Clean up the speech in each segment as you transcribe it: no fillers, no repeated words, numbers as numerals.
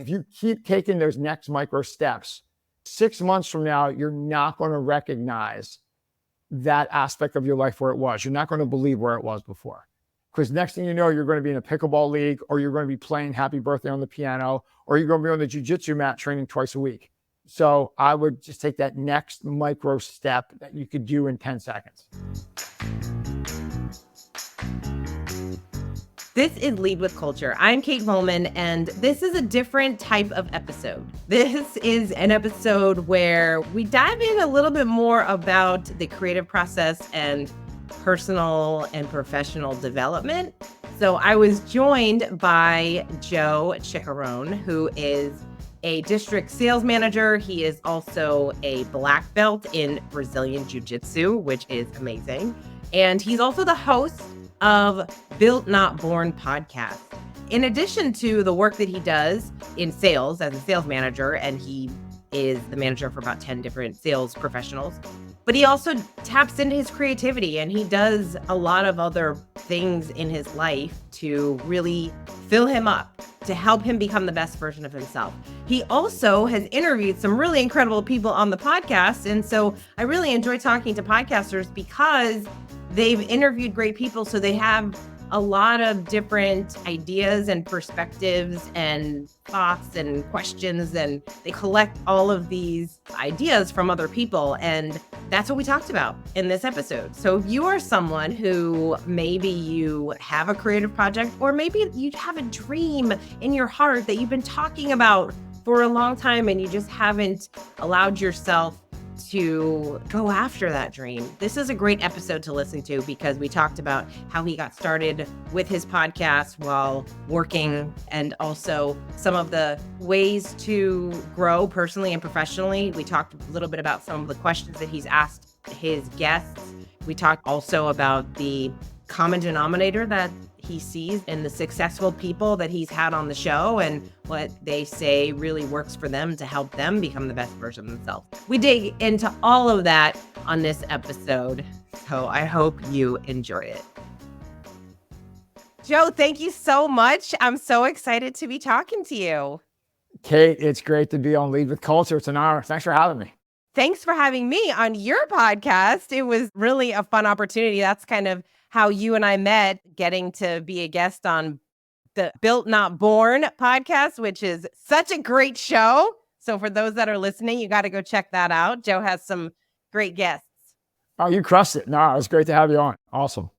If you keep taking those next micro steps, 6 months from now, you're not going to recognize that aspect of your life where it was. You're not going to believe where it was before. Because next thing you know, you're going to be in a pickleball league, or you're going to be playing Happy Birthday on the piano, or you're going to be on the jiu-jitsu mat training twice a week. So I would just take that next micro step that you could do in 10 seconds. This is Lead with Culture. I'm Kate Volman, and this is a different type of episode. This is an episode where we dive in a little bit more about the creative process and personal and professional development. So I was joined by Joe Ciccarone, who is a district sales manager. He is also a black belt in Brazilian Jiu-Jitsu, which is amazing. And he's also the host of Built Not Born podcast. In addition to the work that he does in sales as a sales manager, and he is the manager for about 10 different sales professionals, but he also taps into his creativity, and he does a lot of other things in his life to really fill him up, to help him become the best version of himself. He also has interviewed some really incredible people on the podcast. And so I really enjoy talking to podcasters because they've interviewed great people. So they have a lot of different ideas and perspectives and thoughts and questions, and they collect all of these ideas from other people. And that's what we talked about in this episode. So if you are someone who maybe you have a creative project, or maybe you have a dream in your heart that you've been talking about for a long time and you just haven't allowed yourself to go after that dream, this is a great episode to listen to, because we talked about how he got started with his podcast while working, and also some of the ways to grow personally and professionally. We talked a little bit about some of the questions that he's asked his guests. We talked also about the common denominator that he sees in the successful people that he's had on the show, and what they say really works for them to help them become the best version of themselves. We dig into all of that on this episode, so I hope you enjoy it. Joe, thank you so much. I'm so excited to be talking to you. Kate, it's great to be on Lead with Culture. It's an honor. Thanks for having me. Thanks for having me on your podcast. It was really a fun opportunity. That's kind of how you and I met, getting to be a guest on the Built Not Born podcast, which is such a great show. So for those that are listening, you got to go check that out. Joe has some great guests. Oh, you crushed it. No, it was great to have you on. Awesome.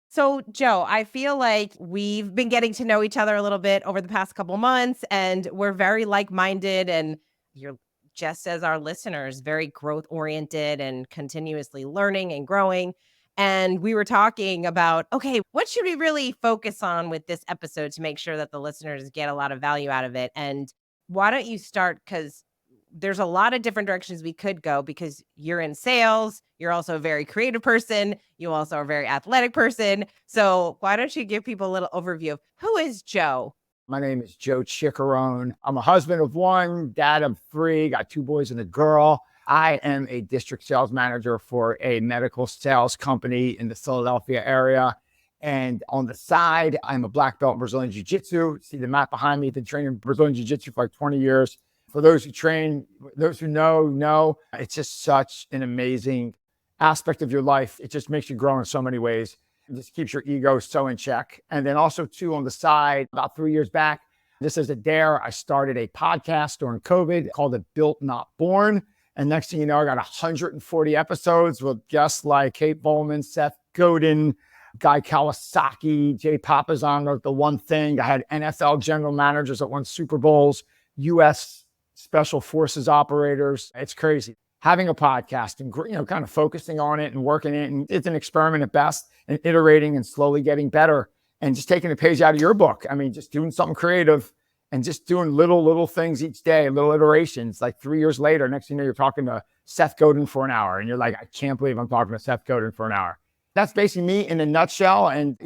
So Joe, I feel like we've been getting to know each other a little bit over the past couple months, and we're very like-minded, and you're just as our listeners, very growth-oriented and continuously learning and growing. And we were talking about, okay, what should we really focus on with this episode to make sure that the listeners get a lot of value out of it? And why don't you start? Because there's a lot of different directions we could go, because you're in sales. You're also a very creative person. You also are a very athletic person. So why don't you give people a little overview of who is Joe? My name is Joe Ciccarone. I'm a husband of one, dad of three, got 2 boys and a girl. I am a district sales manager for a medical sales company in the Philadelphia area. And on the side, I'm a black belt in Brazilian Jiu-Jitsu. See the mat behind me, been training Brazilian Jiu-Jitsu for like 20 years. For those who train, those who know, it's just such an amazing aspect of your life. It just makes you grow in so many ways. It just keeps your ego so in check. And then also too, on the side, about 3 years back, just as a dare, I started a podcast during COVID called it Built Not Born. And next thing you know, I got 140 episodes with guests like Kate Volman, Seth Godin, Guy Kawasaki, Jay Papazon, The One Thing. I had NFL general managers that won Super Bowls, U.S. Special Forces operators. It's crazy. Having a podcast and, kind of focusing on it and working it. And it's an experiment at best, and iterating and slowly getting better, and just taking a page out of your book. I mean, just doing something creative and just doing little things each day, little iterations. Like 3 years later, next thing you know, you're talking to Seth Godin for an hour. And you're like, I can't believe I'm talking to Seth Godin for an hour. That's basically me in a nutshell. And,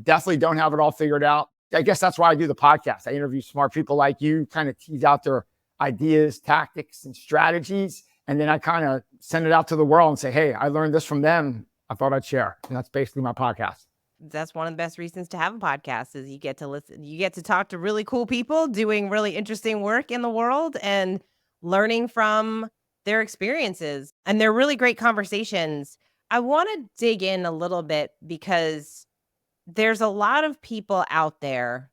definitely don't have it all figured out. I guess that's why I do the podcast. I interview smart people like you, kind of tease out their ideas, tactics, and strategies. And then I kind of send it out to the world and say, hey, I learned this from them. I thought I'd share. And that's basically my podcast. That's one of the best reasons to have a podcast is you get to listen, you get to talk to really cool people doing really interesting work in the world and learning from their experiences. And they're really great conversations. I want to dig in a little bit because there's a lot of people out there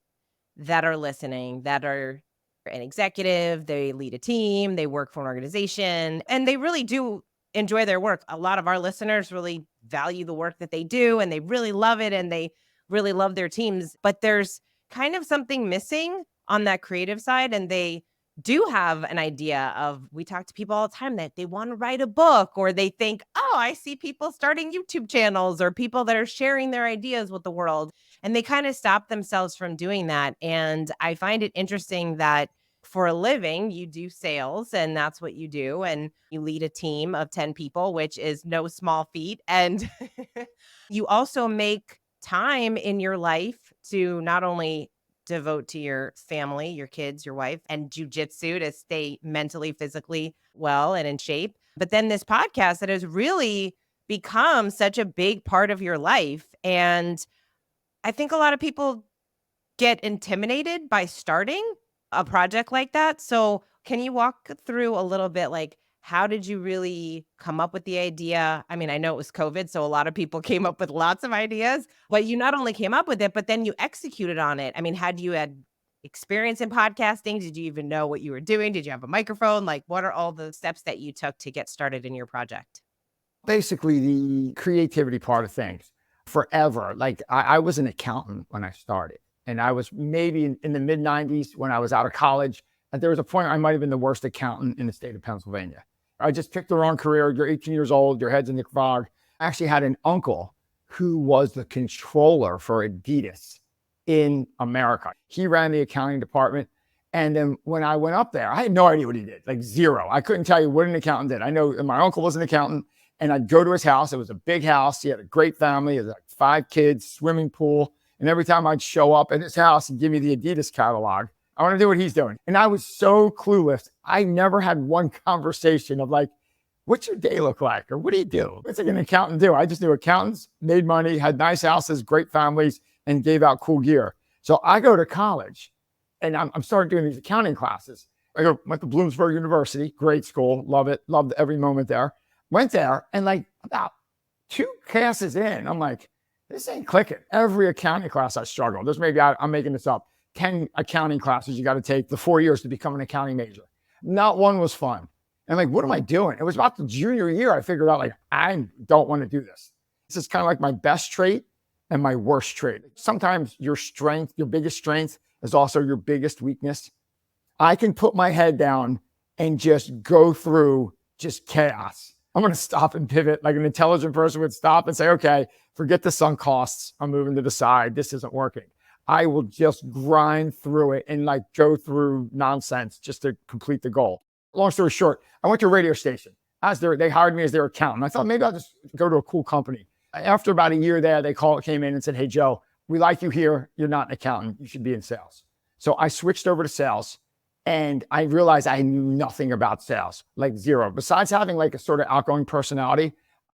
that are listening that are an executive, they lead a team, they work for an organization, and they really do enjoy their work. A lot of our listeners really value the work that they do and they really love it and they really love their teams. But there's kind of something missing on that creative side. And they do have an idea of, we talk to people all the time that they want to write a book, or they think, oh, I see people starting YouTube channels or people that are sharing their ideas with the world. And they kind of stop themselves from doing that. And I find it interesting that for a living, you do sales and that's what you do. And you lead a team of 10 people, which is no small feat. And you also make time in your life to not only devote to your family, your kids, your wife, and jujitsu to stay mentally, physically well and in shape. But then this podcast that has really become such a big part of your life. And I think a lot of people get intimidated by starting a project like that. So, can you walk through a little bit like how did you really come up with the idea? I mean, I know it was COVID, so a lot of people came up with lots of ideas, but you not only came up with it, but then you executed on it. I mean, had you had experience in podcasting? Did you even know what you were doing? Did you have a microphone? Like, what are all the steps that you took to get started in your project? Basically, the creativity part of things. Forever, like I was an accountant when I started, and I was maybe in the mid 90s when I was out of college. And there was a point I might have been the worst accountant in the state of Pennsylvania. I just picked the wrong career. You're 18 years old, your head's in the fog. I actually had an uncle who was the controller for Adidas in America. He ran the accounting department. And then when I went up there, I had no idea what he did, like zero. I couldn't tell you what an accountant did. I know my uncle was an accountant, and I'd go to his house. It was a big house. He had a great family. He had like 5 kids, swimming pool. And every time I'd show up at his house and give me the Adidas catalog, I want to do what he's doing. And I was so clueless. I never had one conversation of like, what's your day look like? Or what do you do? What's like an accountant do? I just knew accountants made money, had nice houses, great families, and gave out cool gear. So I go to college and I'm starting doing these accounting classes. Went to Bloomsburg University, great school, love it, loved every moment there. Went there and like about 2 classes in, I'm like, this ain't clicking. Every accounting class I struggle. There's maybe, I'm making this up, 10 accounting classes you got to take the 4 years to become an accounting major. Not one was fun. And like, what am I doing? It was about the junior year I figured out like, I don't want to do this. This is kind of like my best trait and my worst trait. Sometimes your strength, your biggest strength is also your biggest weakness. I can put my head down and just go through just chaos. I'm going to stop and pivot like an intelligent person would stop and say, okay, forget the sunk costs. I'm moving to the side. This isn't working. I will just grind through it and like go through nonsense just to complete the goal. Long story short, I went to a radio station. They hired me as their accountant. I thought maybe I'll just go to a cool company. After about a year there, they came in and said, hey, Joe, we like you here. You're not an accountant. You should be in sales. So I switched over to sales. And I realized I knew nothing about sales, like zero. Besides having like a sort of outgoing personality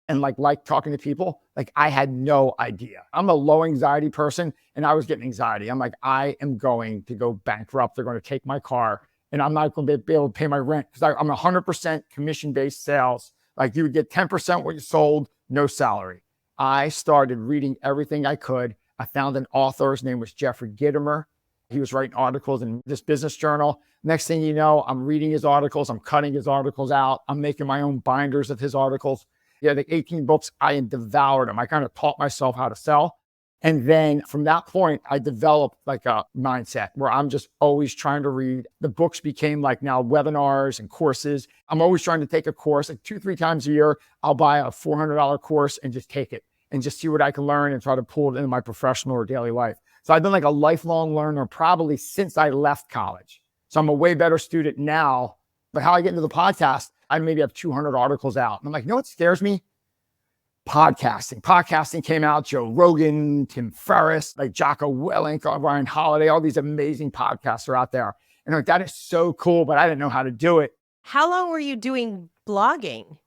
and like talking to people, like I had no idea. I'm a low anxiety person and I was getting anxiety. I'm like, I am going to go bankrupt. They're going to take my car and I'm not going to be able to pay my rent because I'm 100% commission-based sales. Like you would get 10% what you sold, no salary. I started reading everything I could. I found an author. His name was Jeffrey Gitomer. He was writing articles in this business journal. Next thing you know, I'm reading his articles. I'm cutting his articles out. I'm making my own binders of his articles. Yeah, the 18 books, I devoured them. I kind of taught myself how to sell. And then from that point, I developed like a mindset where I'm just always trying to read. The books became like now webinars and courses. I'm always trying to take a course like 2-3 times a year. I'll buy a $400 course and just take it and just see what I can learn and try to pull it into my professional or daily life. So I've been like a lifelong learner probably since I left college. So I'm a way better student now. But how I get into the podcast, I maybe have 200 articles out. And I'm like, you know what scares me? Podcasting. Podcasting came out, Joe Rogan, Tim Ferriss, like Jocko Willink, Ryan Holiday, all these amazing podcasts are out there. And I'm like, that is so cool, but I didn't know how to do it. How long were you doing blogging?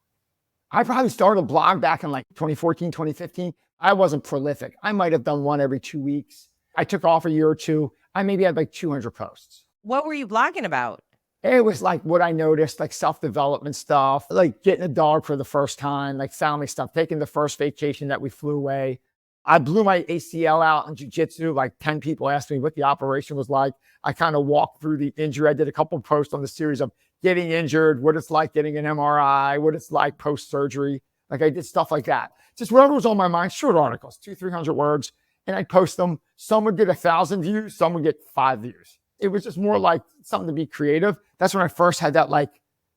I probably started a blog back in like 2014, 2015. I wasn't prolific. I might have done one every 2 weeks. I took off a year or two. I maybe had like 200 posts. What were you blogging about? It was like what I noticed, like self-development stuff, like getting a dog for the first time, like family stuff, taking the first vacation that we flew away. I blew my ACL out in jiu-jitsu. Like 10 people asked me what the operation was like. I kind of walked through the injury. I did a couple of posts on the series of getting injured, what it's like getting an MRI, what it's like post-surgery. Like I did stuff like that. Just whatever was on my mind, short articles, 200-300 words. And I'd post them. Some would get 1,000 views, some would get 5 views. It was just more like something to be creative. That's when I first had that like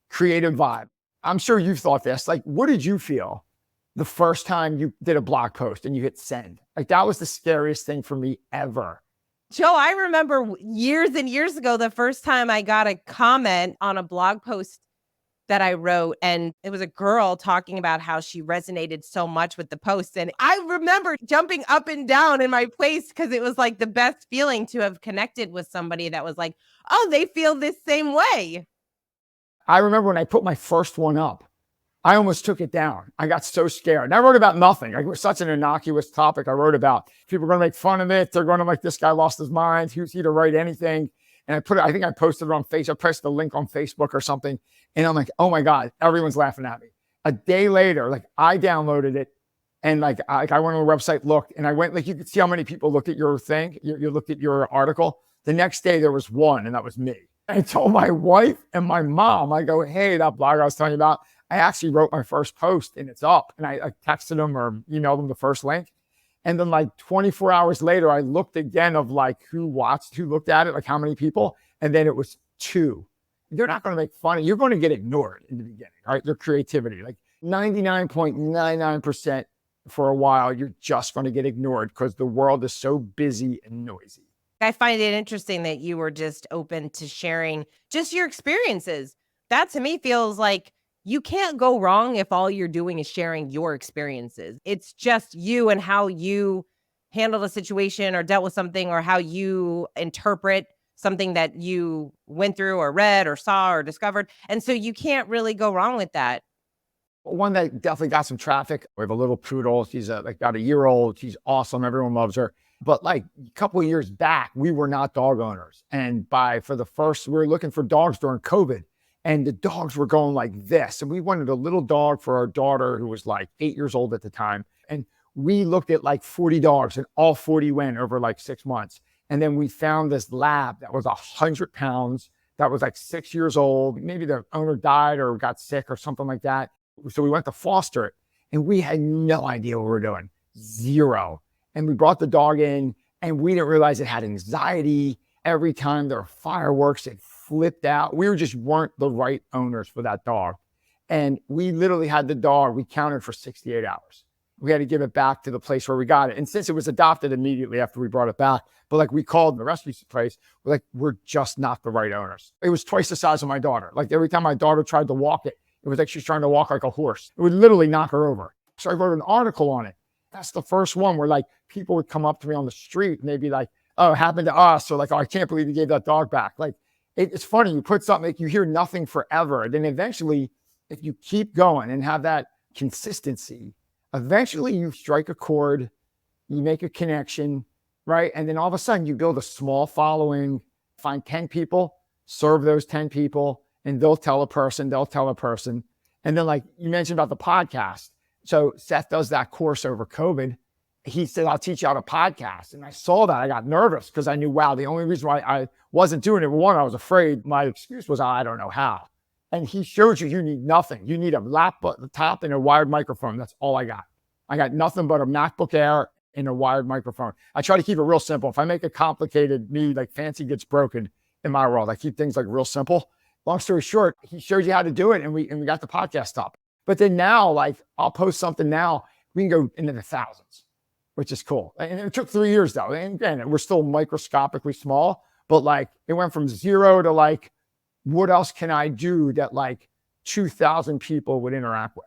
creative vibe. I'm sure you've thought this. Like, what did you feel the first time you did a blog post and you hit send? Like, that was the scariest thing for me ever. Joe, I remember years and years ago, the first time I got a comment on a blog post that I wrote, and it was a girl talking about how she resonated so much with the post. And I remember jumping up and down in my place because it was like the best feeling to have connected with somebody that was like, oh, they feel this same way. I remember when I put my first one up, I almost took it down. I got so scared. And I wrote about nothing. Like, it was such an innocuous topic. I wrote about people are going to make fun of it. They're going to like, this guy lost his mind. Who's he to write anything? And I put it, I think I posted it on Facebook. I pressed the link on Facebook or something. And I'm like, oh my God, everyone's laughing at me. A day later, like I downloaded it and like I went on the website, looked, and I went, like, you could see how many people looked at your thing. You looked at your article. The next day there was one, and that was me. I told my wife and my mom, I go, hey, that blog I was telling you about, I actually wrote my first post and it's up. And I texted them or emailed them the first link. And then like 24 hours later, I looked again of like who watched, who looked at it, like how many people. And then it was 2. They're not going to make fun of you. You're going to get ignored in the beginning, right? Their creativity, like 99.99% for a while, you're just going to get ignored because the world is so busy and noisy. I find it interesting that you were just open to sharing just your experiences. That to me feels like you can't go wrong if all you're doing is sharing your experiences. It's just you and how you handled a situation or dealt with something or how you interpret something that you went through or read or saw or discovered. And so you can't really go wrong with that. One that definitely got some traffic. We have a little poodle. She's like about a year old. She's awesome. Everyone loves her. But like a couple of years back, we were not dog owners. And we were looking for dogs during COVID. And the dogs were going like this. And we wanted a little dog for our daughter who was like 8 years old at the time. And we looked at like 40 dogs and all 40 went over like 6 months. And then we found this lab that was 100 pounds, that was like 6 years old. Maybe the owner died or got sick or something like that. So we went to foster it and we had no idea what we were doing. Zero. And we brought the dog in and we didn't realize it had anxiety. Every time there were fireworks, it flipped out. We just weren't the right owners for that dog. And we literally had the dog, we counted for 68 hours. We had to give it back to the place where we got it. And since it was adopted immediately after we brought it back, but like we called the rescue place, we're just not the right owners. It was twice the size of my daughter. Like every time my daughter tried to walk it, it was like she's trying to walk like a horse. It would literally knock her over. So I wrote an article on it. That's the first one where like people would come up to me on the street and they'd be like, oh, it happened to us. Or like, oh, I can't believe you gave that dog back. Like, it's funny. You put something, like you hear nothing forever. Then eventually, if you keep going and have that consistency, eventually you strike a chord, you make a connection, right? And then all of a sudden you build a small following, find 10 people, serve those 10 people, and they'll tell a person. And then like you mentioned about the podcast. So Seth does that course over COVID. He said, I'll teach you how to podcast. And I saw that. I got nervous because I knew, wow, the only reason why I wasn't doing it, one, I was afraid. My excuse was, I don't know how. And he showed you need nothing. You need a laptop and a wired microphone. That's all I got. I got nothing but a MacBook Air and a wired microphone. I try to keep it real simple. If I make it complicated, like fancy gets broken in my world. I keep things like real simple. Long story short, he showed you how to do it and we got the podcast up. But then now, like I'll post something now, we can go into the thousands, which is cool. And it took 3 years though. And again, we're still microscopically small, but like it went from 0 to like, what else can I do that like 2,000 people would interact with?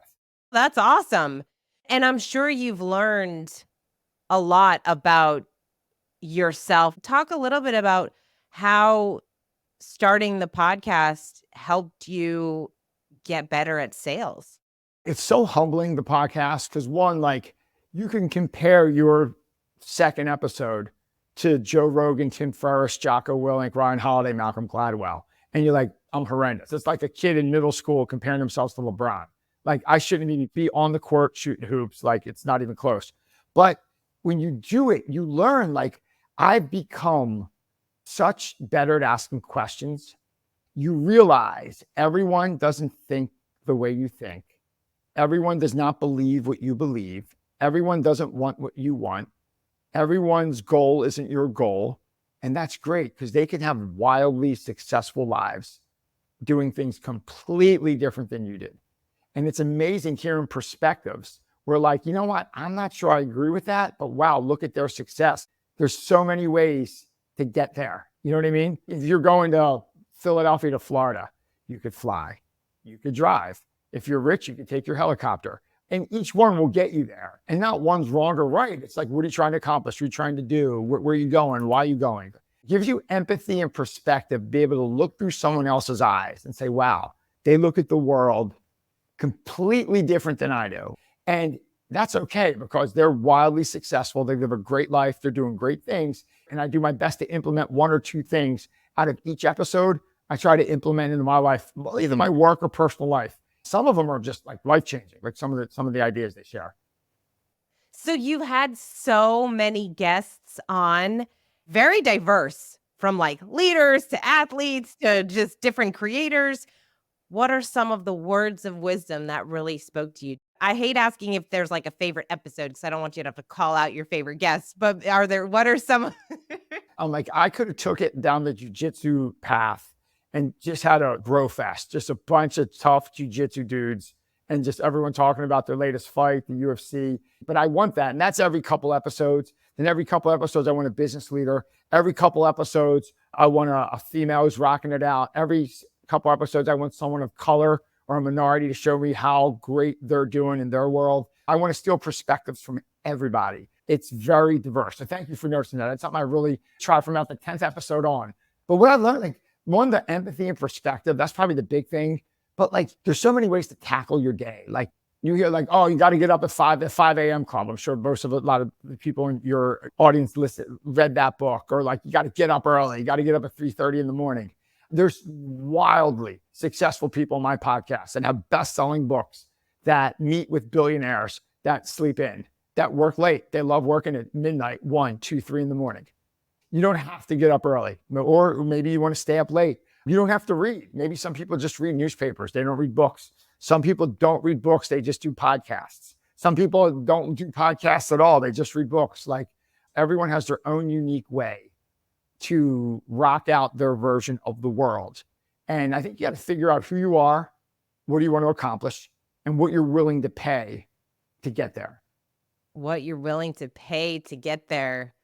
That's awesome. And I'm sure you've learned a lot about yourself. Talk a little bit about how starting the podcast helped you get better at sales. It's so humbling, the podcast, because one, like, You can compare your second episode to Joe Rogan, Tim Ferriss, Jocko Willink, Ryan Holiday, Malcolm Gladwell. And you're like, I'm horrendous. It's like a kid in middle school comparing themselves to LeBron. Like, I shouldn't even be on the court shooting hoops. Like, it's not even close. But when you do it, you learn, like, I've become such better at asking questions. You realize everyone doesn't think the way you think. Everyone does not believe what you believe. Everyone doesn't want what you want. Everyone's goal isn't your goal. And that's great because they can have wildly successful lives doing things completely different than you did. And it's amazing hearing perspectives. We're like, you know what? I'm not sure I agree with that, but wow, look at their success. There's so many ways to get there. You know what I mean? If you're going to Philadelphia to Florida, you could fly, you could drive. If you're rich, you could take your helicopter. And each one will get you there. And not one's wrong or right. It's like, what are you trying to accomplish? What are you trying to do? Where are you going? Why are you going? It gives you empathy and perspective, be able to look through someone else's eyes and say, wow, they look at the world completely different than I do. And that's okay because they're wildly successful. They live a great life. They're doing great things. And I do my best to implement one or two things out of each episode. I try to implement into my life, either my work or personal life. Some of them are just like life-changing, like some of the ideas they share. So you've had so many guests on, very diverse, from like leaders to athletes to just different creators. What are some of the words of wisdom that really spoke to you? I hate asking if there's like a favorite episode because I don't want you to have to call out your favorite guests, but what are some? I'm like, I could have took it down the jujitsu path and just had a grow fest, just a bunch of tough jujitsu dudes and just everyone talking about their latest fight, the UFC. But I want that. And that's every couple episodes. Then every couple episodes, I want a business leader. Every couple episodes, I want a female who's rocking it out. Every couple episodes, I want someone of color or a minority to show me how great they're doing in their world. I want to steal perspectives from everybody. It's very diverse. So thank you for noticing that. It's something I really tried from about the 10th episode on. But what I learned, like, one, the empathy and perspective, that's probably the big thing. But like, there's so many ways to tackle your day. Like you hear like, oh, you got to get up at 5 a.m. club. I'm sure a lot of the people in your audience read that book. Or like, you got to get up early. You got to get up at 3:30 in the morning. There's wildly successful people on my podcast that have best-selling books that meet with billionaires that sleep in, that work late. They love working at midnight, 1, 2, 3 in the morning. You don't have to get up early, or maybe you want to stay up late. You don't have to read. Maybe some people just read newspapers. They don't read books. Some people don't read books. They just do podcasts. Some people don't do podcasts at all. They just read books. Like everyone has their own unique way to rock out their version of the world. And I think you got to figure out who you are, what do you want to accomplish, and what you're willing to pay to get there. What you're willing to pay to get there.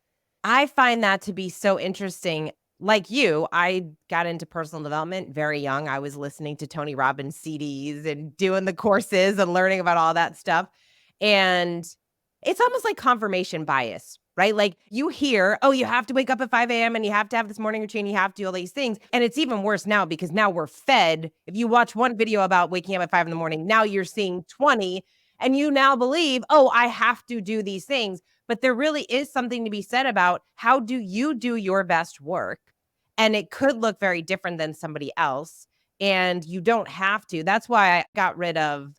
I find that to be so interesting. Like you, I got into personal development very young. I was listening to Tony Robbins CDs and doing the courses and learning about all that stuff. And it's almost like confirmation bias, right? Like you hear, oh, you have to wake up at 5 a.m. and you have to have this morning routine. You have to do all these things. And it's even worse now because now we're fed. If you watch one video about waking up at 5 in the morning, now you're seeing 20 and you now believe, oh, I have to do these things. But there really is something to be said about how do you do your best work? And it could look very different than somebody else. And you don't have to. That's why I got rid of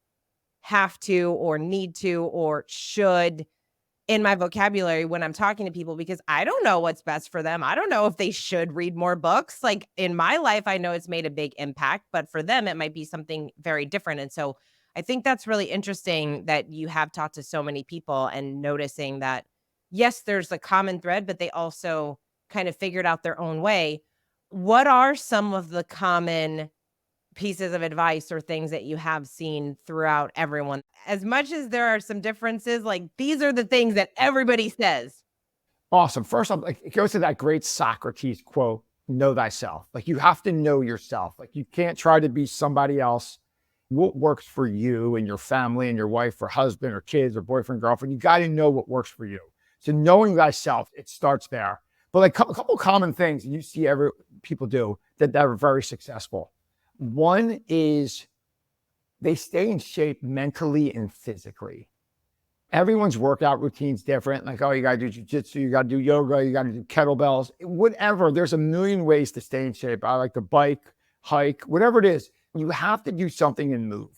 have to or need to or should in my vocabulary when I'm talking to people, because I don't know what's best for them. I don't know if they should read more books. Like in my life, I know it's made a big impact, but for them, it might be something very different. And so I think that's really interesting that you have talked to so many people and noticing that, yes, there's a common thread, but they also kind of figured out their own way. What are some of the common pieces of advice or things that you have seen throughout everyone? As much as there are some differences, like these are the things that everybody says. Awesome. First off, like, it goes to that great Socrates quote, know thyself. Like you have to know yourself. Like you can't try to be somebody else. What works for you and your family and your wife or husband or kids or boyfriend, girlfriend, you got to know what works for you. So knowing thyself, it starts there. But like a couple common things you see people do that are very successful. One is they stay in shape mentally and physically. Everyone's workout routine's different. Like, oh, you got to do jujitsu, you got to do yoga, you got to do kettlebells, whatever. There's a million ways to stay in shape. I like to bike, hike, whatever it is. You have to do something and move.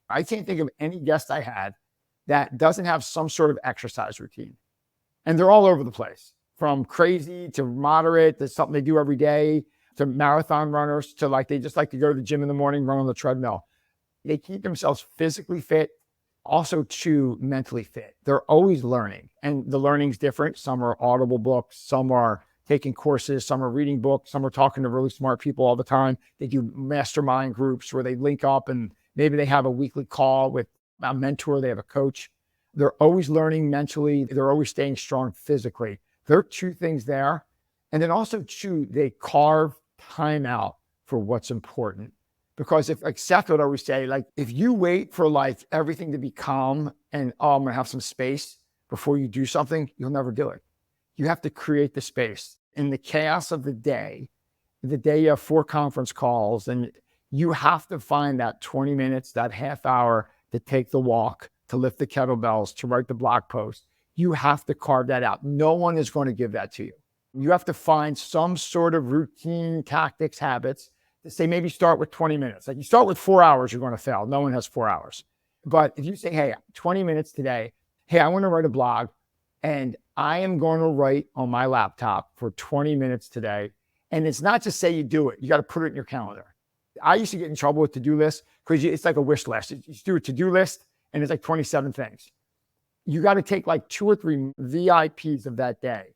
I can't think of any guest I had that doesn't have some sort of exercise routine. And they're all over the place, from crazy to moderate to something they do every day, to marathon runners, to like they just like to go to the gym in the morning, run on the treadmill. They keep themselves physically fit, also too mentally fit. They're always learning, and the learning's different. Some are audible books, some are taking courses, some are reading books, some are talking to really smart people all the time. They do mastermind groups where they link up and maybe they have a weekly call with a mentor, they have a coach. They're always learning mentally. They're always staying strong physically. There are two things there. And then also two, they carve time out for what's important. Because if, like Seth would always say, like, if you wait for like everything to be calm and, oh, I'm going to have some space before you do something, you'll never do it. You have to create the space. In the chaos of the day you have 4 conference calls, and you have to find that 20 minutes, that half hour to take the walk, to lift the kettlebells, to write the blog post. You have to carve that out. No one is going to give that to you. You have to find some sort of routine, tactics, habits to say, maybe start with 20 minutes. Like, you start with 4 hours, you're going to fail. No one has 4 hours. But if you say, hey, 20 minutes today, hey, I want to write a blog, and I am going to write on my laptop for 20 minutes today. And it's not just say you do it. You got to put it in your calendar. I used to get in trouble with to-do lists because it's like a wish list. You just do a to-do list and it's like 27 things. You got to take like 2 or 3 VIPs of that day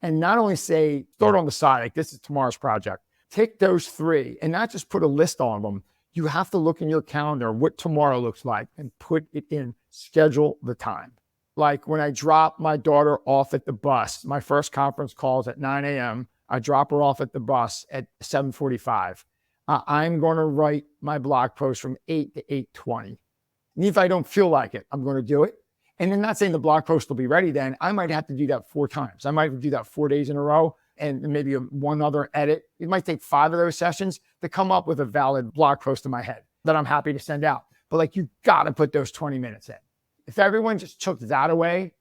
and not only say, start on the side, like this is tomorrow's project. Take those 3 and not just put a list on them. You have to look in your calendar what tomorrow looks like and put it in, schedule the time. Like when I drop my daughter off at the bus, my first conference call is at 9 a.m. I drop her off at the bus at 7:45. I'm going to write my blog post from 8 to 8:20. And if I don't feel like it, I'm going to do it. And I'm not saying the blog post will be ready then. I might have to do that 4 times. I might do that 4 days in a row and maybe one other edit. It might take 5 of those sessions to come up with a valid blog post in my head that I'm happy to send out. But like, you got to put those 20 minutes in. If everyone just took that away,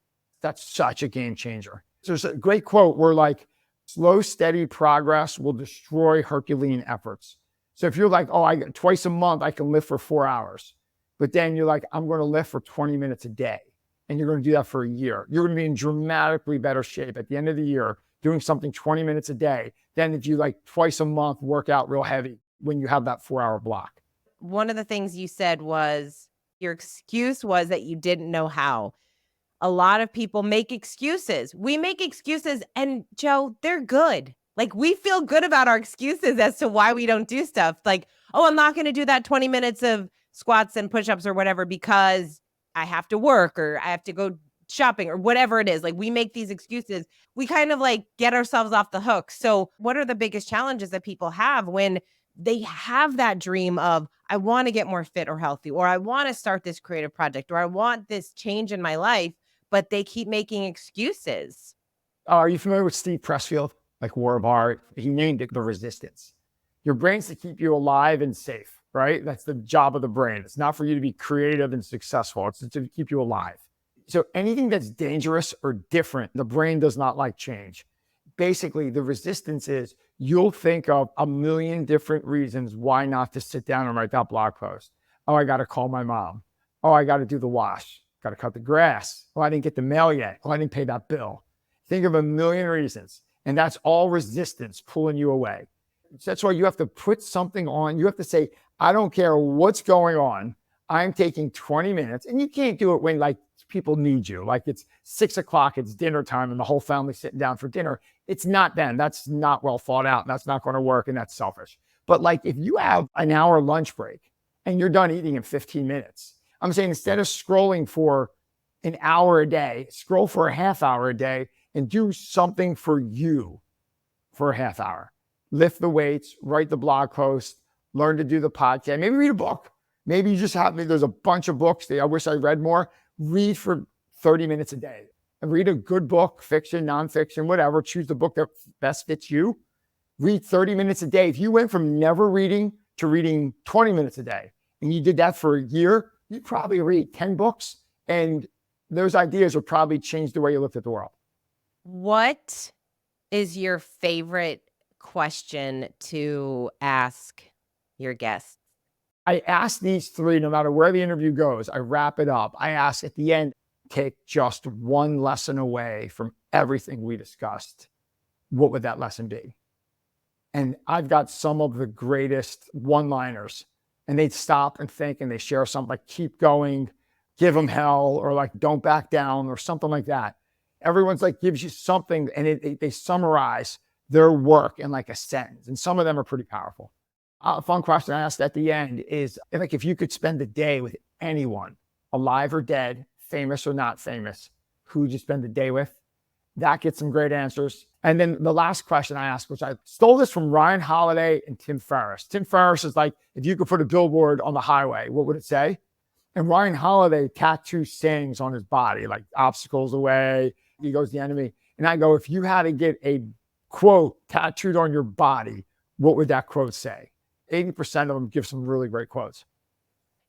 that's such a game changer. So there's a great quote where like, slow, steady progress will destroy Herculean efforts. So if you're like, oh, twice a month, I can lift for 4 hours. But then you're like, I'm going to lift for 20 minutes a day. And you're going to do that for a year. You're going to be in dramatically better shape at the end of the year doing something 20 minutes a day than if you like twice a month work out real heavy when you have that 4-hour block. One of the things you said was your excuse was that you didn't know how. A lot of people make excuses. We make excuses, and Joe, they're good. Like, we feel good about our excuses as to why we don't do stuff. Like, oh, I'm not going to do that 20 minutes of squats and push-ups or whatever because I have to work or I have to go shopping or whatever it is. Like, we make these excuses. We kind of like get ourselves off the hook. So what are the biggest challenges that people have when they have that dream of, I want to get more fit or healthy, or I want to start this creative project, or I want this change in my life, but they keep making excuses? Are you familiar with Steve Pressfield? Like War of Art, he named it the resistance. Your brain's to keep you alive and safe, right? That's the job of the brain. It's not for you to be creative and successful. It's to keep you alive. So anything that's dangerous or different, the brain does not like change. Basically, the resistance is you'll think of a million different reasons why not to sit down and write that blog post. Oh, I got to call my mom. Oh, I got to do the wash. Got to cut the grass. Oh, I didn't get the mail yet. Oh, I didn't pay that bill. Think of a million reasons. And that's all resistance pulling you away. That's why you have to put something on. You have to say, I don't care what's going on. I'm taking 20 minutes. And you can't do it when like people need you. Like it's 6 o'clock, it's dinner time, and the whole family's sitting down for dinner. It's not then. That's not well thought out. And that's not going to work. And that's selfish. But like if you have an hour lunch break and you're done eating in 15 minutes, I'm saying instead of scrolling for an hour a day, scroll for a half hour a day and do something for you for a half hour. Lift the weights, write the blog post, learn to do the podcast, maybe read a book. Maybe you just have, there's a bunch of books that I wish I read more. Read for 30 minutes a day. And read a good book, fiction, nonfiction, whatever. Choose the book that best fits you. Read 30 minutes a day. If you went from never reading to reading 20 minutes a day, and you did that for a year, you'd probably read 10 books. And those ideas would probably change the way you looked at the world. What is your favorite question to ask your guests? I ask these three, no matter where the interview goes, I wrap it up. I ask at the end, take just one lesson away from everything we discussed. What would that lesson be? And I've got some of the greatest one-liners, and they'd stop and think, and they share something like, keep going, give them hell, or like, don't back down, or something like that. Everyone's like, gives you something, and they summarize their work in like a sentence. And some of them are pretty powerful. A fun question I asked at the end is, like, if you could spend a day with anyone, alive or dead, famous or not famous, who would you spend the day with? That gets some great answers. And then the last question I asked, which I stole this from Ryan Holiday and Tim Ferriss. Tim Ferriss is like, if you could put a billboard on the highway, what would it say? And Ryan Holiday tattoos sayings on his body, like obstacles away, he goes the enemy. And I go, if you had to get a quote tattooed on your body, what would that quote say? 80% of them give some really great quotes.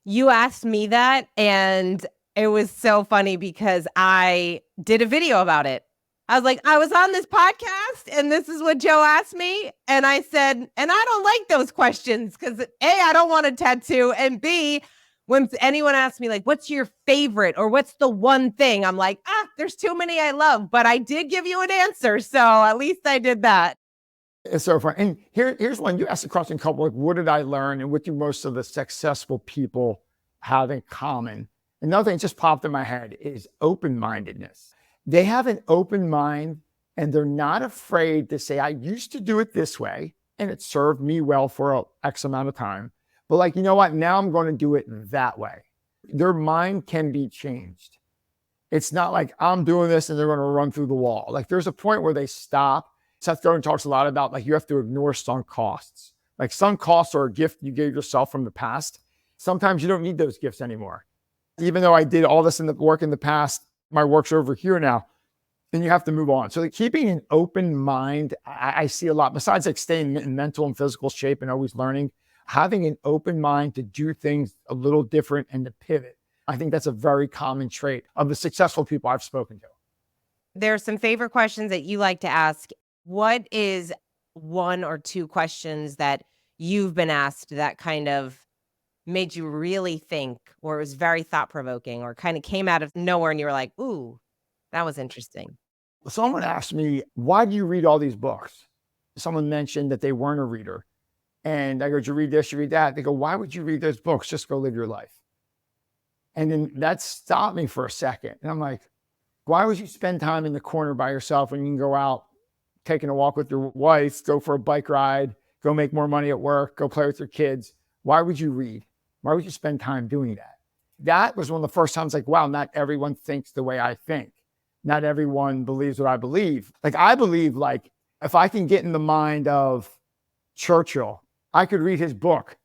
You asked me that, and it was so funny because I did a video about it. I was like, I was on this podcast and this is what Joe asked me. And I said, and I don't like those questions because A, I don't want a tattoo. And B, when anyone asks me like, what's your favorite or what's the one thing? I'm like, there's too many I love, but I did give you an answer. So at least I did that. It's so fun. And here's one. You asked the question couple, like, what did I learn? And what do most of the successful people have in common? Another thing that just popped in my head is open-mindedness. They have an open mind and they're not afraid to say, I used to do it this way and it served me well for X amount of time. But like, you know what? Now I'm going to do it that way. Their mind can be changed. It's not like I'm doing this and they're going to run through the wall. Like there's a point where they stop. Seth Godin talks a lot about like you have to ignore sunk costs. Like sunk costs are a gift you gave yourself from the past. Sometimes you don't need those gifts anymore. Even though I did all this in the work in the past, my work's over here now, and you have to move on. So like keeping an open mind, I see a lot, besides like staying in mental and physical shape and always learning, having an open mind to do things a little different and to pivot. I think that's a very common trait of the successful people I've spoken to. There are some favorite questions that you like to ask. What is one or two questions that you've been asked that kind of made you really think, or it was very thought-provoking, or kind of came out of nowhere and you were like, ooh, that was interesting? Someone asked me, why do you read all these books? Someone mentioned that they weren't a reader. And I go, did you read this, you read that? They go, why would you read those books? Just go live your life. And then that stopped me for a second. And I'm like, why would you spend time in the corner by yourself when you can go out taking a walk with your wife, go for a bike ride, go make more money at work, go play with your kids? Why would you read? Why would you spend time doing that? That was one of the first times like, wow, not everyone thinks the way I think. Not everyone believes what I believe. Like I believe like if I can get in the mind of Churchill, I could read his book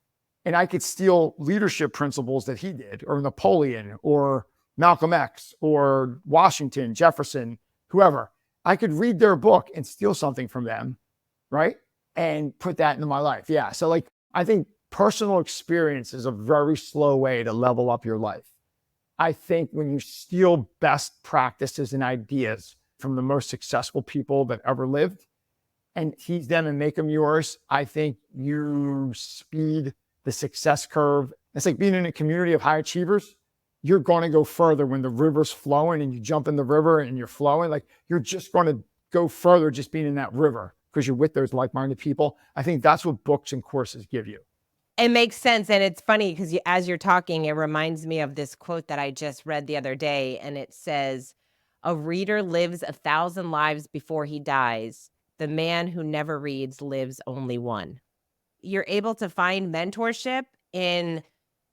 and I could steal leadership principles that he did, or Napoleon, or Malcolm X, or Washington, Jefferson, whoever. I could read their book and steal something from them, right? And put that into my life. Yeah. So like, I think personal experience is a very slow way to level up your life. I think when you steal best practices and ideas from the most successful people that ever lived and tease them and make them yours, I think you speed the success curve. It's like being in a community of high achievers. You're going to go further when the river's flowing and you jump in the river and you're flowing. Like you're just going to go further just being in that river because you're with those like-minded people. I think that's what books and courses give you. It makes sense. And it's funny because as you're talking, it reminds me of this quote that I just read the other day. And it says, a reader lives 1,000 lives before he dies. The man who never reads lives only one. You're able to find mentorship in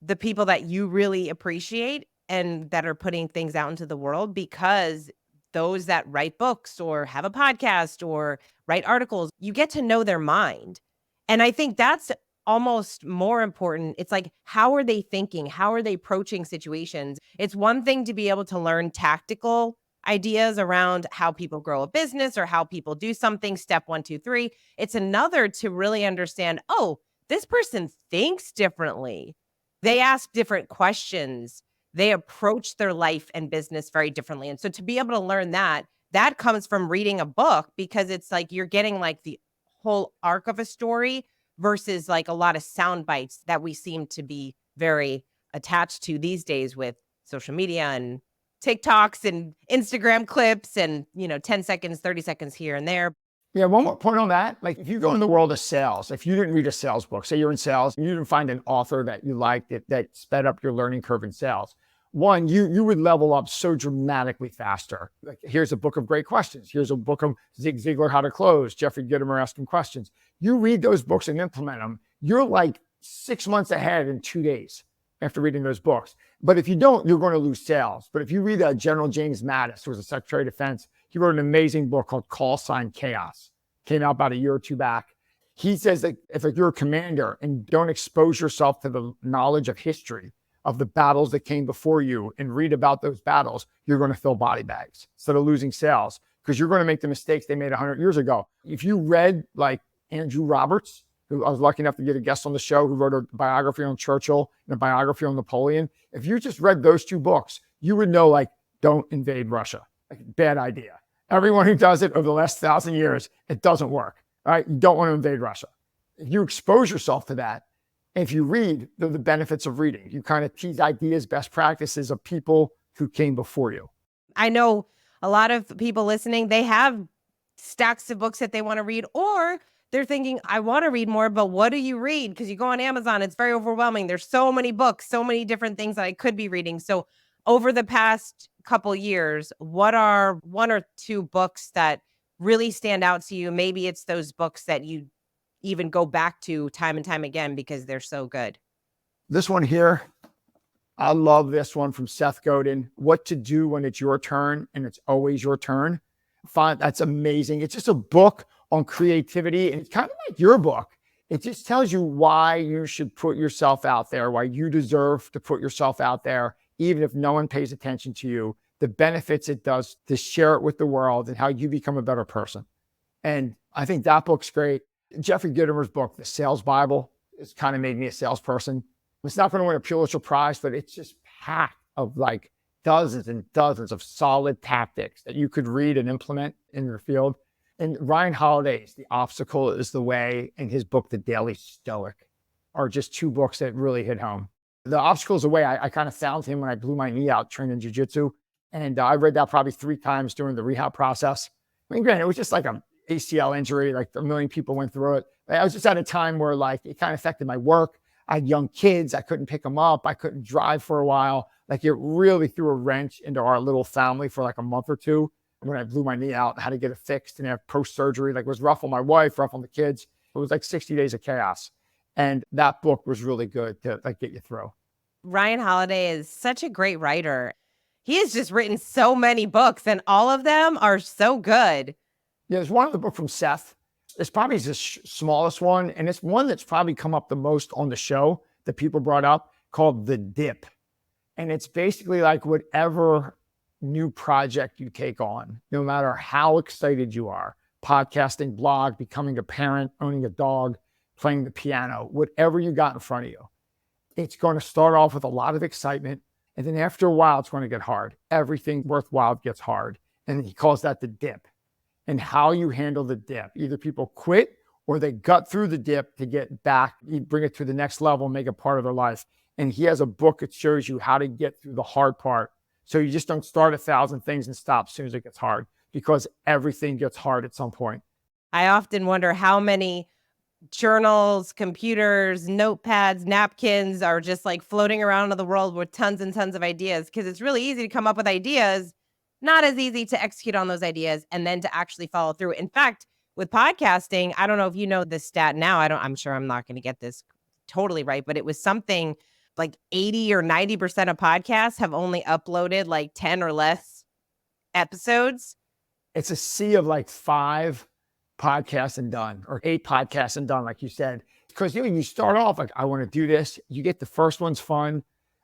the people that you really appreciate and that are putting things out into the world, because those that write books or have a podcast or write articles, you get to know their mind. And I think that's almost more important. It's like, how are they thinking? How are they approaching situations? It's one thing to be able to learn tactical ideas around how people grow a business or how people do something, step 1, 2, 3. It's another to really understand, oh, this person thinks differently. They ask different questions. they approach their life and business very differently. And so to be able to learn that, that comes from reading a book, because it's like you're getting like the whole arc of a story versus like a lot of sound bites that we seem to be very attached to these days with social media and TikToks and Instagram clips and, 10 seconds, 30 seconds here and there. Yeah, one more point on that. Like if you go in the world of sales, if you didn't read a sales book, say you're in sales, and you didn't find an author that you liked that sped up your learning curve in sales. One, you would level up so dramatically faster. Like here's a book of great questions. Here's a book of Zig Ziglar, How to Close, Jeffrey Gitomer asking questions. You read those books and implement them. You're like 6 months ahead in 2 days after reading those books. But if you don't, you're going to lose sales. But if you read General James Mattis, who was a Secretary of Defense, he wrote an amazing book called Call Sign Chaos. Came out about a year or two back. He says that if you're a commander and don't expose yourself to the knowledge of history, of the battles that came before you, and read about those battles, you're going to fill body bags instead of losing sales, because you're going to make the mistakes they made 100 years ago. If you read like Andrew Roberts, who I was lucky enough to get a guest on the show, who wrote a biography on Churchill and a biography on Napoleon, if you just read those two books, you would know, like, don't invade Russia. Like, bad idea. Everyone who does it over the last 1,000 years, it doesn't work. All right, you don't want to invade Russia. If you expose yourself to that, and if you read, they're the benefits of reading. You kind of tease ideas, best practices of people who came before you. I know a lot of people listening, they have stacks of books that they want to read, or they're thinking, I want to read more, but what do you read? Because you go on Amazon, it's very overwhelming. There's so many books, so many different things that I could be reading. So over the past couple years, what are one or two books that really stand out to you? Maybe it's those books that you even go back to time and time again because they're so good. This one here, I love this one from Seth Godin, What to Do When It's Your Turn and It's Always Your Turn. That's amazing. It's just a book on creativity, and it's kind of like your book. It just tells you why you should put yourself out there, why you deserve to put yourself out there, even if no one pays attention to you, the benefits it does to share it with the world and how you become a better person. And I think that book's great. Jeffrey Gitomer's book, The Sales Bible, has kind of made me a salesperson. It's not going to win a Pulitzer Prize, but it's just packed of like dozens and dozens of solid tactics that you could read and implement in your field. And Ryan Holiday's The Obstacle is the Way, and his book, The Daily Stoic, are just two books that really hit home. The Obstacle is the Way, I kind of found him when I blew my knee out training jiu-jitsu. And I read that probably 3 times during the rehab process. I mean, granted, it was just like an ACL injury, like a million people went through it. I was just at a time where like it kind of affected my work. I had young kids. I couldn't pick them up. I couldn't drive for a while. Like it really threw a wrench into our little family for like a month or two. When I blew my knee out, I had to get it fixed and have post-surgery. Like it was rough on my wife, rough on the kids. It was like 60 days of chaos. And that book was really good to like get you through. Ryan Holiday is such a great writer. He has just written so many books, and all of them are so good. Yeah, there's one other book from Seth. It's probably the smallest one, and it's one that's probably come up the most on the show that people brought up, called The Dip. And it's basically like whatever new project you take on, no matter how excited you are, podcasting, blog, becoming a parent, owning a dog, playing the piano, whatever you got in front of you, it's going to start off with a lot of excitement. And then after a while, it's going to get hard. Everything worthwhile gets hard. And he calls that the dip. And how you handle the dip. Either people quit or they gut through the dip to get back, bring it to the next level, make it part of their life. And he has a book that shows you how to get through the hard part. So you just don't start 1,000 things and stop as soon as it gets hard, because everything gets hard at some point. I often wonder how many journals, computers, notepads, napkins are just like floating around in the world with tons and tons of ideas, because it's really easy to come up with ideas, not as easy to execute on those ideas and then to actually follow through. In fact, with podcasting, I don't know if you know this stat now. I'm sure I'm not going to get this totally right, but it was something like 80 or 90% of podcasts have only uploaded like 10 or less episodes. It's a sea of like 5 podcasts and done, or 8 podcasts and done, like you said. Because you start off like, I want to do this. You get the first one's fun.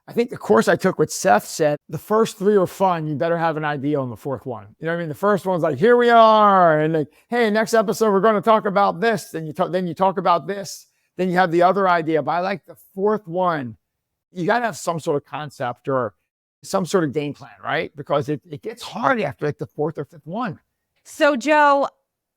I think the course I took with Seth said the first 3 are fun. You better have an idea on the 4th one. You know what I mean? The first one's like, here we are. And like, hey, next episode, we're going to talk about this. Then you talk about this. Then you have the other idea. But I like the 4th one. You got to have some sort of concept or some sort of game plan, right? Because it gets hard after like the fourth or fifth one. So, Joe,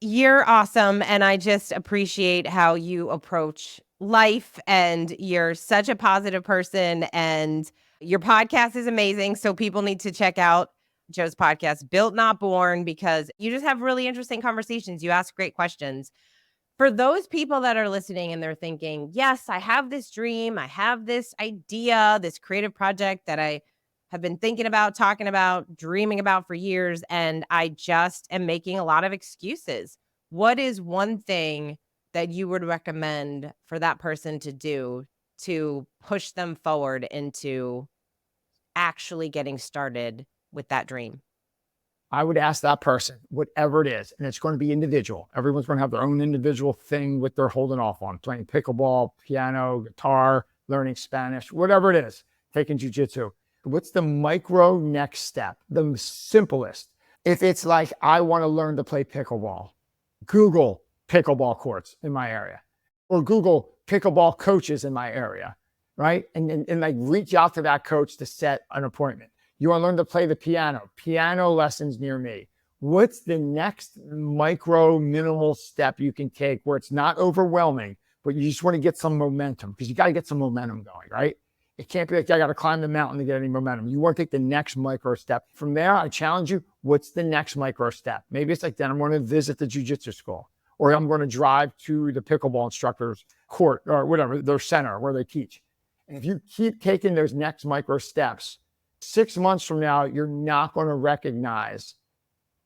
you're awesome. And I just appreciate how you approach life. And you're such a positive person. And your podcast is amazing. So, people need to check out Joe's podcast, Built Not Born, because you just have really interesting conversations. You ask great questions. For those people that are listening and they're thinking, yes, I have this dream, I have this idea, this creative project that I have been thinking about, talking about, dreaming about for years, and I just am making a lot of excuses. What is one thing that you would recommend for that person to do to push them forward into actually getting started with that dream? I would ask that person, whatever it is, and it's going to be individual. Everyone's going to have their own individual thing what they're holding off on, playing pickleball, piano, guitar, learning Spanish, whatever it is, taking jujitsu. What's the micro next step? The simplest. If it's like, I want to learn to play pickleball, Google pickleball courts in my area, or Google pickleball coaches in my area, right? And like reach out to that coach to set an appointment. You want to learn to play the piano lessons near me. What's the next micro minimal step you can take where it's not overwhelming, but you just want to get some momentum, because you got to get some momentum going, right? It can't be like, I got to climb the mountain to get any momentum. You want to take the next micro step. From there, I challenge you, what's the next micro step? Maybe it's like, then I'm going to visit the jiu-jitsu school, or I'm going to drive to the pickleball instructor's court or whatever, their center where they teach. And if you keep taking those next micro steps, 6 months from now, you're not going to recognize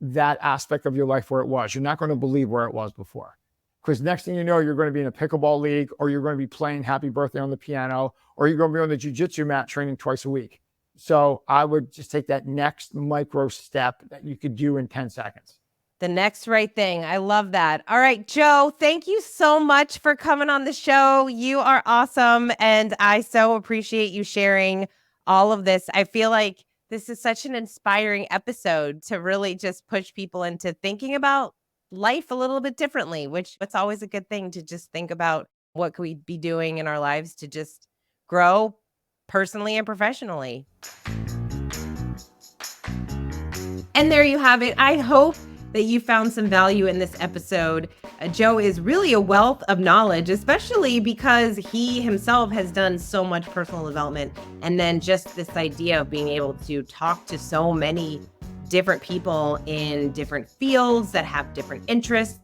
that aspect of your life where it was. You're not going to believe where it was before. Because next thing you know, you're going to be in a pickleball league, or you're going to be playing Happy Birthday on the piano, or you're going to be on the jiu-jitsu mat training twice a week. So I would just take that next micro step that you could do in 10 seconds. The next right thing. I love that. All right, Joe, thank you so much for coming on the show. You are awesome. And I so appreciate you sharing all of this. I feel like this is such an inspiring episode to really just push people into thinking about life a little bit differently, which it's always a good thing to just think about what could we be doing in our lives to just grow personally and professionally. And there you have it. I hope that you found some value in this episode. Joe is really a wealth of knowledge, especially because he himself has done so much personal development. And then just this idea of being able to talk to so many different people in different fields that have different interests.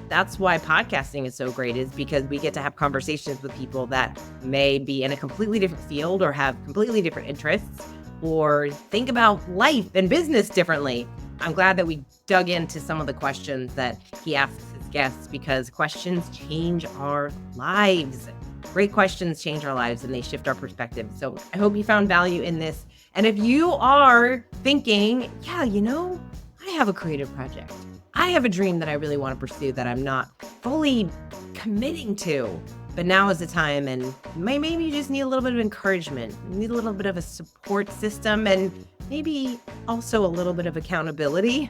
That's why podcasting is so great, is because we get to have conversations with people that may be in a completely different field or have completely different interests or think about life and business differently. I'm glad that we dug into some of the questions that he asks his guests, because questions change our lives. Great questions change our lives and they shift our perspective. So I hope you found value in this. And if you are thinking, yeah, I have a creative project, I have a dream that I really want to pursue that I'm not fully committing to, but now is the time, and maybe you just need a little bit of encouragement, you need a little bit of a support system, and maybe also a little bit of accountability.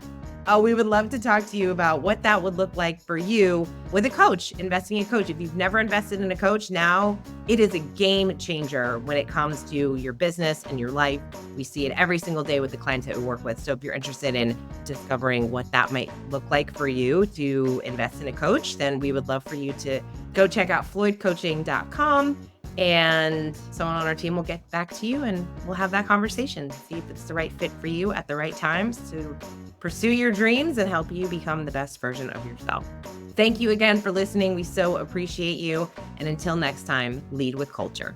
We would love to talk to you about what that would look like for you with a coach, investing in a coach. If you've never invested in a coach, now it is a game changer when it comes to your business and your life. We see it every single day with the clients that we work with. So if you're interested in discovering what that might look like for you to invest in a coach, then we would love for you to go check out floydcoaching.com. And someone on our team will get back to you and we'll have that conversation, see if it's the right fit for you at the right times to pursue your dreams and help you become the best version of yourself. Thank you again for listening. We so appreciate you. And until next time, lead with culture.